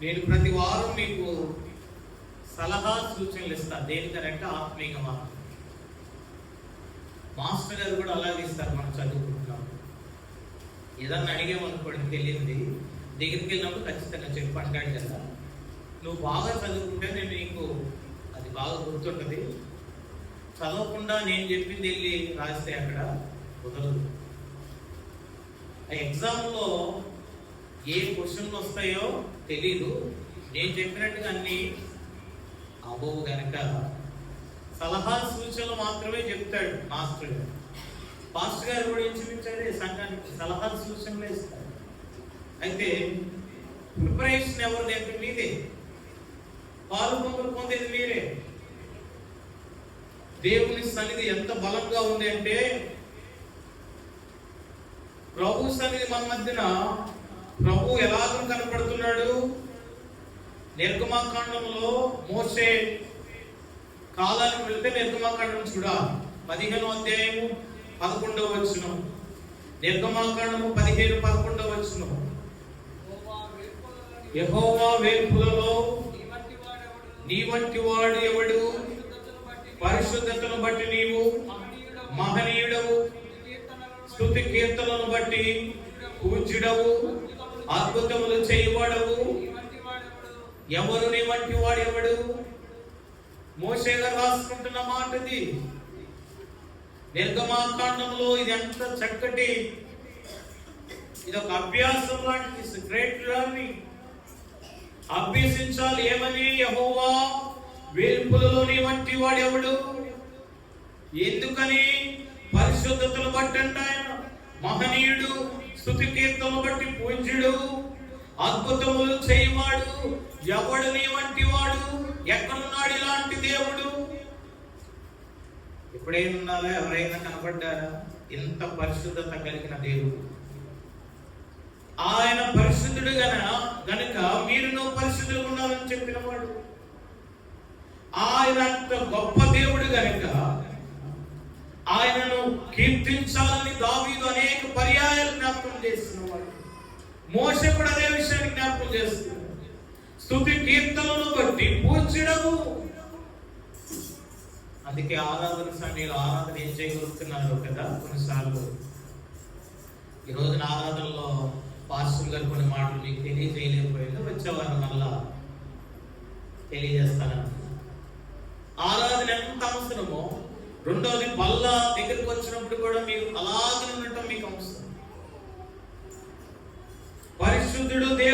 నేను ప్రతి వారం మీకు సలహా సూచనలు ఇస్తాను. దేనికనంటే ఆత్మీయంగా. మాస్టర్ గారు కూడా అలాగే ఇస్తారు. మనం చదువుకుంటున్నాం, ఏదన్నా అడిగామనుకోండి తెలియంది, దగ్గరికి వెళ్ళినప్పుడు ఖచ్చితంగా చెప్పి అంటాడు కదా, నువ్వు బాగా చదువుకుంటే నేను నీకు అది బాగా గుర్తుంటుంది. చదవకుండా నేను చెప్పింది వెళ్ళి రాస్తే అక్కడ కుదరదు. ఆ ఎగ్జామ్లో ఏ క్వశ్చన్లు వస్తాయో తెలీదు. నేను చెప్పినట్టుగా అన్ని అవ్వవు గనక సలహా సూచనలు మాత్రమే చెప్తాడు మాస్టర్ గారు. పాస్టర్ గారు కూడా ఇంచుమించాడే సంఘానికి సలహా సూచనలు ఇస్తారు. అయితే ప్రిపరేషన్ ఎవరు లేదు, మీదే. పాలు పొంగులు పొందేది మీరే. దేవుని సన్నిధి ఎంత బలంగా ఉంది అంటే, ప్రభు సన్నిధి మన మధ్యన ప్రభు ఎలాగో కనపడుతున్నాడు. నిర్గమాకాండంలో మోసే కాలానికి వెళ్తే నిర్గమాకాండం చూడాలి. 15వ అధ్యాయము 11వ వచనం, నిర్గమాకాండము 15-11వ వచనం. యెహోవా వేల్పులలో నీ వంటి వాడు ఎవడు? పరిశుద్ధతను బట్టి నీవు మహనీయుడవు, స్తుతి కీర్తనలను బట్టి పూజ్యుడవు, అద్భుతములు చేయవాడవు. ఎవరు నీ వంటి వాడు ఎవడు? మోషే గారు రాసుకుంటున్న మాటది. నిర్గమాకాండంలో ఇది ఎంత చక్కటి, ఇది ఒక అభ్యాసం లాంటిది. Great learning. అభ్యసించాలి. ఏమని? యెహోవా వేల్పులలో నీ వంటి వాడు ఎవడు? ఎందుకని? పరిశుద్ధతను బట్టి అంట ఆయన మహనీయుడు, స్తుతి కీర్తనలు బట్టి పూజ్యుడు, అద్భుతములు చేయవాడు. ఎవడు నీ వంటి వాడు? ఎక్కడున్నాడు ఇలాంటి దేవుడు? ఎప్పుడైనా ఎవరైనా కనపడ్డారా ఇంత పరిశుద్ధత కలిగిన దేవుడు? ఆయన పరిశుద్ధుడు గనుక మీరు పరిశుద్ధులు ఉండాలని చెప్పిన వాడు. ఆయన అంత గొప్ప దేవుడు గనుక ఆయనను కీర్తించాలని దావీదు అనేక పర్యాయాలు జ్ఞాపకం చేస్తున్నవాడు. మోషే కూడా అదే విషయాన్ని జ్ఞాపకం చేస్తున్నాడు. స్తుతి కీర్తనలను బట్టి పూజ్యుడవు. అందుకే ఆరాధన సమయంలో ఆరాధన ఏం చేయగలుగుతున్నారు కదా. కొన్నిసార్లు ఈ రోజున ఆరాధనలో పాస్టర్ గారు కొన్ని మాటలు మీకు తెలియజేయలేకపోయిందో వచ్చేవారు మళ్ళా తెలియజేస్తాను. ఆరాధన ఎంత అవసరమో, రెండోది బల్ల దగ్గరికి వచ్చినప్పుడు కూడా మీరు అలాగే ఉండటం మీకు అవసరం. పరిశుద్ధుడు దేవుడు